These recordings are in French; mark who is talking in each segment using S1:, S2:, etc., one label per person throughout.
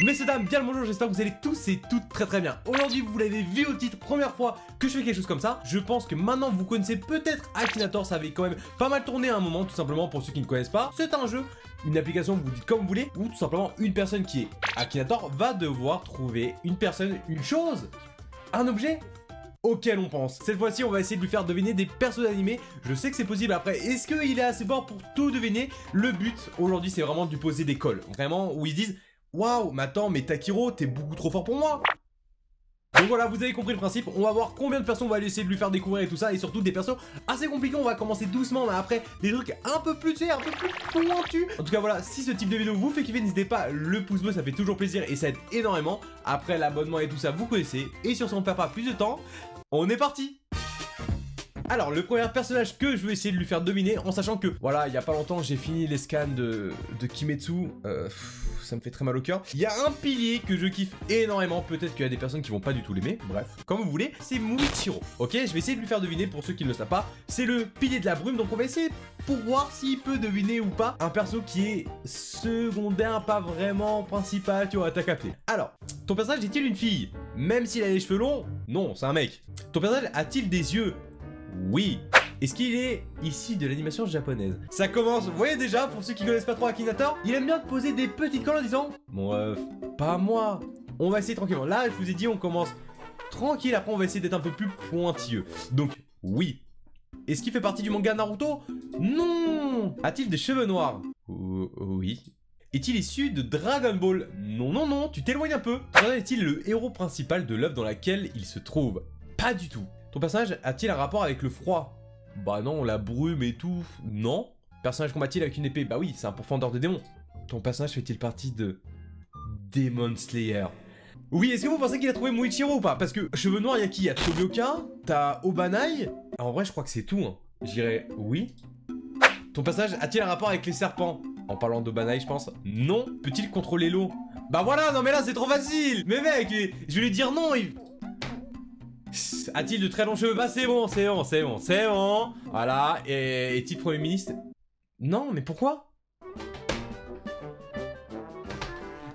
S1: Messieurs dames, bien le bonjour, j'espère que vous allez tous et toutes très bien. Aujourd'hui, vous l'avez vu au titre, première fois que je fais quelque chose comme ça. Je pense que maintenant vous connaissez peut-être Akinator, ça avait quand même pas mal tourné à un moment, tout simplement pour ceux qui ne connaissent pas. C'est un jeu, une application que vous dites comme vous voulez, où tout simplement une personne qui est Akinator va devoir trouver une personne, une chose, un objet auquel on pense. Cette fois-ci, on va essayer de lui faire deviner des persos animés. Je sais que c'est possible après. Est-ce qu'il est assez fort pour tout deviner? Le but aujourd'hui, c'est vraiment de lui poser des calls. Vraiment, où ils se disent waouh, mais attends, mais Takiro, t'es beaucoup trop fort pour moi. Donc voilà, vous avez compris le principe. On va voir combien de persos on va essayer de lui faire découvrir et tout ça. Et surtout des persos assez compliqués. On va commencer doucement, mais après des trucs un peu plus, un peu plus pointus. En tout cas voilà, si ce type de vidéo vous fait kiffer, n'hésitez pas, le pouce bleu ça fait toujours plaisir et ça aide énormément. Après l'abonnement et tout ça, vous connaissez. Et sur ce, on perd pas plus de temps. On est parti. Alors, le premier personnage que je vais essayer de lui faire deviner, en sachant que, voilà, il y a pas longtemps, j'ai fini les scans de Kimetsu, ça me fait très mal au cœur. Il y a un pilier que je kiffe énormément, peut-être qu'il y a des personnes qui vont pas du tout l'aimer, bref, comme vous voulez, c'est Muichiro, ok? Je vais essayer de lui faire deviner, pour ceux qui ne le savent pas, c'est le pilier de la brume, donc on va essayer pour voir s'il peut deviner ou pas un perso qui est secondaire, pas vraiment principal, tu vois, t'as capté. Alors, ton personnage est-il une fille? Même s'il a les cheveux longs, non, c'est un mec. Ton personnage a-t-il des yeux? Oui. Est-ce qu'il est issu de l'animation japonaise? Ça commence, vous voyez déjà, pour ceux qui connaissent pas trop Akinator, il aime bien te poser des petites calls en disant bon, pas moi. On va essayer tranquillement. Là, je vous ai dit, on commence tranquille, après on va essayer d'être un peu plus pointilleux. Donc, oui. Est-ce qu'il fait partie du manga Naruto? Non. A-t-il des cheveux noirs? Oui. Est-il issu de Dragon Ball? Non, non, non, tu t'éloignes un peu. Est-il le héros principal de l'œuvre dans laquelle il se trouve? Pas du tout. Ton personnage a-t-il un rapport avec le froid? Bah non, la brume et tout, non. Personnage combat-il avec une épée? Bah oui, c'est un pourfendeur de démons. Ton personnage fait-il partie de Demon Slayer? Oui, est-ce que vous pensez qu'il a trouvé Muichiro ou pas? Parce que cheveux noirs, y'a qui? Y'a Tobioka, t'as Obanai. En vrai, je crois que c'est tout, hein. Je dirais oui. Ton personnage a-t-il un rapport avec les serpents? En parlant d'Obanai, je pense. Non. Peut-il contrôler l'eau? Bah voilà, non mais là, c'est trop facile. Mais mec, je vais lui dire non, A-t-il de très longs cheveux? Bah c'est bon, c'est bon, c'est bon, c'est bon. Voilà, et est-il Premier ministre? Non, mais pourquoi?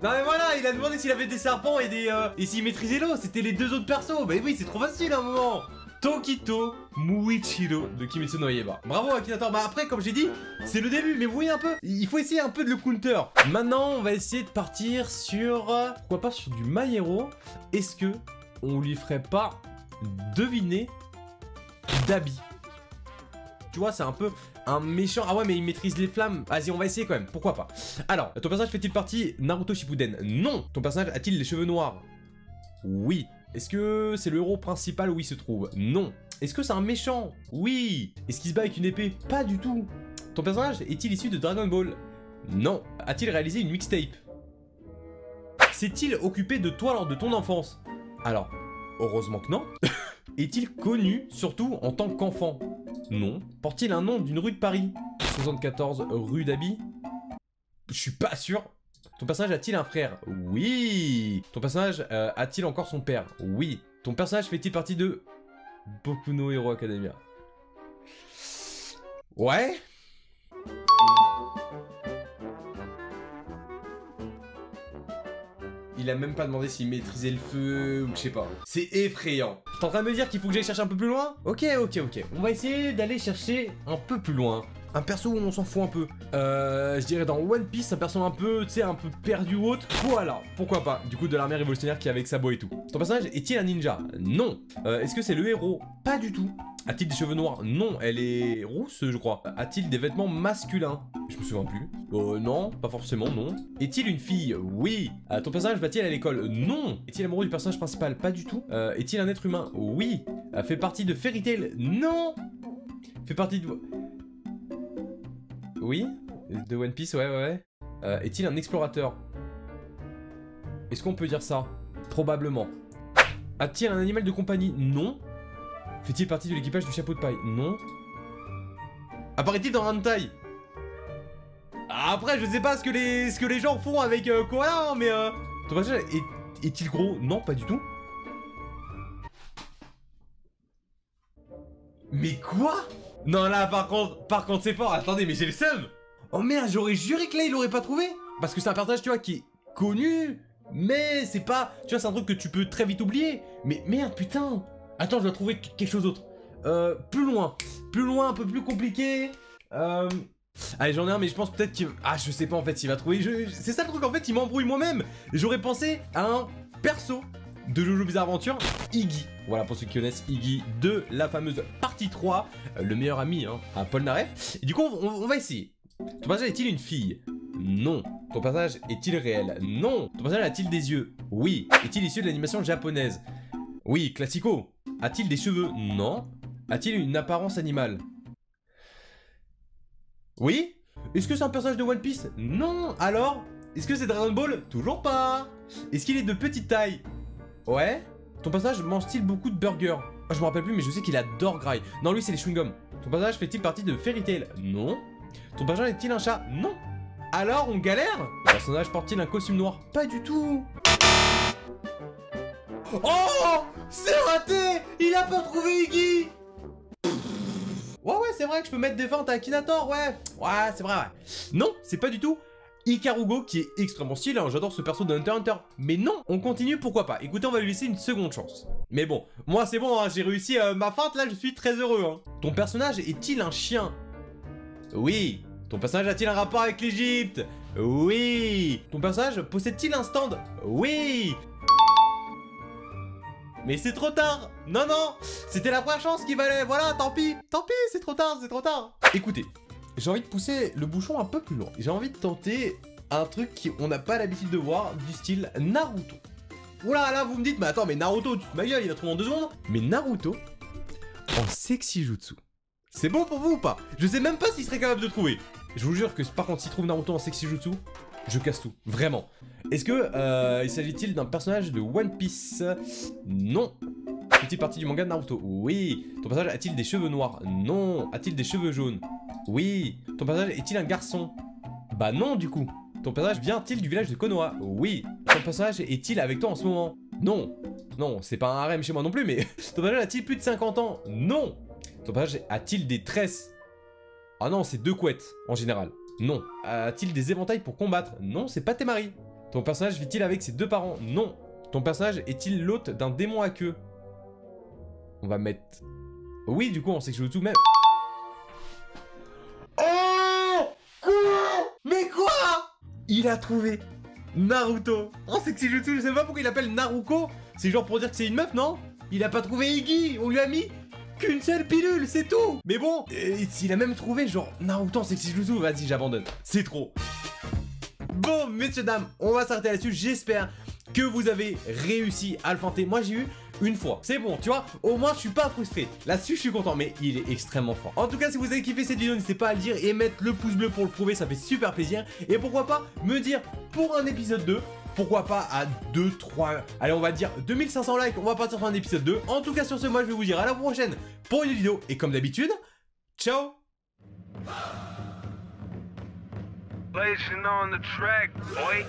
S1: Non mais voilà, il a demandé s'il avait des serpents et des... et s'il maîtrisait l'eau, c'était les deux autres persos. Bah oui, c'est trop facile à un moment. Tokito Muichiro de Kimetsu no Yaiba. Bravo Akinator. Bah après, comme j'ai dit, c'est le début, mais vous voyez un peu, il faut essayer un peu de le counter. Maintenant, on va essayer de partir sur... pourquoi pas sur du My Hero. Est-ce que on lui ferait pas deviner d'habit? Tu vois, c'est un peu un méchant. Ah ouais, mais il maîtrise les flammes. Vas-y, on va essayer quand même, pourquoi pas. Alors, ton personnage fait-il partie Naruto Shippuden? Non. Ton personnage a-t-il les cheveux noirs? Oui. Est-ce que c'est le héros principal où il se trouve? Non. Est-ce que c'est un méchant? Oui. Est-ce qu'il se bat avec une épée? Pas du tout. Ton personnage est-il issu de Dragon Ball? Non. A-t-il réalisé une mixtape? S'est-il occupé de toi lors de ton enfance? Alors, heureusement que non. Est-il connu, surtout en tant qu'enfant? Non. Porte-t-il un nom d'une rue de Paris? 74 rue d'Abi? Je suis pas sûr. Ton personnage a-t-il un frère? Oui. Ton personnage a-t-il encore son père? Oui. Ton personnage fait-il partie de Boku no Hero Academia? Ouais. Il a même pas demandé s'il maîtrisait le feu ou je sais pas. C'est effrayant. T'es en train de me dire qu'il faut que j'aille chercher un peu plus loin? Ok, ok, ok. On va essayer d'aller chercher un peu plus loin. Un perso où on s'en fout un peu. Je dirais dans One Piece, un perso un peu, tu sais, un peu perdu ou autre. Voilà, pourquoi pas. Du coup, de l'armée révolutionnaire qui est avec Sabo et tout. Ton personnage est-il un ninja? Non. Est-ce que c'est le héros? Pas du tout. A-t-il des cheveux noirs? Non, elle est rousse, je crois. A-t-il des vêtements masculins? Je me souviens plus. Non, pas forcément, non. Est-il une fille? Oui. Ton personnage va-t-il à l'école? Non. Est-il amoureux du personnage principal? Pas du tout. Est-il un être humain? Oui. Fait partie de Fairy Tail? Non. Fait partie de... Oui. De One Piece, ouais. Est-il un explorateur? Est-ce qu'on peut dire ça? Probablement. A-t-il un animal de compagnie? Non. Fait-il partie de l'équipage du chapeau de paille? Non. Apparaît-il dans Hentai? Après, je sais pas ce que les gens font avec Koala, hein, mais ton personnage est-il gros? Non, pas du tout. Mais quoi? Non, là, par contre, c'est fort. Attendez, mais j'ai le seum. Oh merde, j'aurais juré que là, il l'aurait pas trouvé. Parce que c'est un personnage, tu vois, qui est connu, mais c'est pas... Tu vois, c'est un truc que tu peux très vite oublier. Mais merde, putain. Attends, je dois trouver quelque chose d'autre. Plus loin, un peu plus compliqué. Allez, j'en ai un, mais je pense peut-être qu'il... Ah, je sais pas en fait s'il va trouver. C'est ça le truc, en fait, il m'embrouille moi-même. J'aurais pensé à un perso de Jojo Bizarre Adventure, Iggy. Voilà, pour ceux qui connaissent Iggy de la fameuse partie 3, le meilleur ami hein, à Paul Naref. Et du coup, on va essayer. Ton personnage est-il une fille? Non. Ton personnage est-il réel? Non. Ton personnage a-t-il des yeux? Oui. Est-il issu de l'animation japonaise? Oui, classico. A-t-il des cheveux? Non. A-t-il une apparence animale? Oui. Est-ce que c'est un personnage de One Piece? Non. Alors? Est-ce que c'est Dragon Ball? Toujours pas. Est-ce qu'il est de petite taille? Ouais. Ton personnage mange-t-il beaucoup de burgers? Je me rappelle plus, mais je sais qu'il adore graille. Non, lui, c'est les chewing-gums. Ton personnage fait-il partie de Fairy Tail? Non. Ton personnage est-il un chat? Non. Alors, on galère? Ton personnage porte-t-il un costume noir? Pas du tout. Oh! C'est raté! Il a pas trouvé Iggy! Ouais, c'est vrai que je peux mettre des feintes à Akinator, ouais. Ouais, c'est vrai, ouais. Non, c'est pas du tout Ikarugo, qui est extrêmement stylé, hein. J'adore ce perso de Hunter x Hunter. Mais non, on continue, pourquoi pas. Écoutez, on va lui laisser une seconde chance. Mais bon, moi c'est bon, hein, j'ai réussi ma feinte, là, je suis très heureux. Hein. Ton personnage est-il un chien? Oui. Ton personnage a-t-il un rapport avec l'Égypte? Oui. Ton personnage possède-t-il un stand? Oui. Mais c'est trop tard. Non, c'était la première chance qu'il valait. Voilà, tant pis, c'est trop tard, Écoutez, j'ai envie de pousser le bouchon un peu plus loin. J'ai envie de tenter un truc qu'on n'a pas l'habitude de voir, du style Naruto. Oula, là, vous me dites, mais attends, mais Naruto, tu te ma gueule, il a trouvé en 2 secondes. Mais Naruto en sexy jutsu. C'est bon pour vous ou pas? Je sais même pas s'il serait capable de trouver. Je vous jure que par contre, s'il trouve Naruto en sexy jutsu, je casse tout, vraiment. Est-ce que il s'agit-il d'un personnage de One Piece? Non. Fait-il partie du manga de Naruto? Oui. Ton personnage a-t-il des cheveux noirs? Non. A-t-il des cheveux jaunes? Oui. Ton personnage est-il un garçon? Bah non du coup. Ton personnage vient-il du village de Konoha? Oui. Ton personnage est-il avec toi en ce moment? Non. Non, c'est pas un harem chez moi non plus, mais... Ton personnage a-t-il plus de 50 ans? Non. Ton personnage a-t-il des tresses? Ah non, c'est 2 couettes, en général. Non. A-t-il des éventails pour combattre? Non, c'est pas Temari. Ton personnage vit-il avec ses 2 parents? Non. Ton personnage est-il l'hôte d'un démon à queue? On va mettre... Oui, du coup, on sait que je joue tout même. Oh! Quoi? Mais quoi? Il a trouvé Naruto. Oh, c'est que si je joue tout, je sais pas pourquoi il appelle Naruko. C'est genre pour dire que c'est une meuf, non? Il a pas trouvé Iggy. On lui a mis qu'une seule pilule, c'est tout. Mais bon, il a même trouvé genre Naruto en sexy jutsu. Vas-y, j'abandonne. C'est trop. Bon, messieurs, dames, on va s'arrêter là-dessus. J'espère que vous avez réussi à le feinter. Moi, j'ai eu une fois. C'est bon, tu vois, au moins, je suis pas frustré. Là-dessus, je suis content, mais il est extrêmement fort. En tout cas, si vous avez kiffé cette vidéo, n'hésitez pas à le dire et mettre le pouce bleu pour le prouver. Ça fait super plaisir. Et pourquoi pas me dire pour un épisode 2... Pourquoi pas à 2, 3, allez on va dire 2500 likes, on va partir sur un épisode 2. En tout cas sur ce, moi je vais vous dire à la prochaine pour une vidéo. Et comme d'habitude, ciao. Blazing on the track, boy.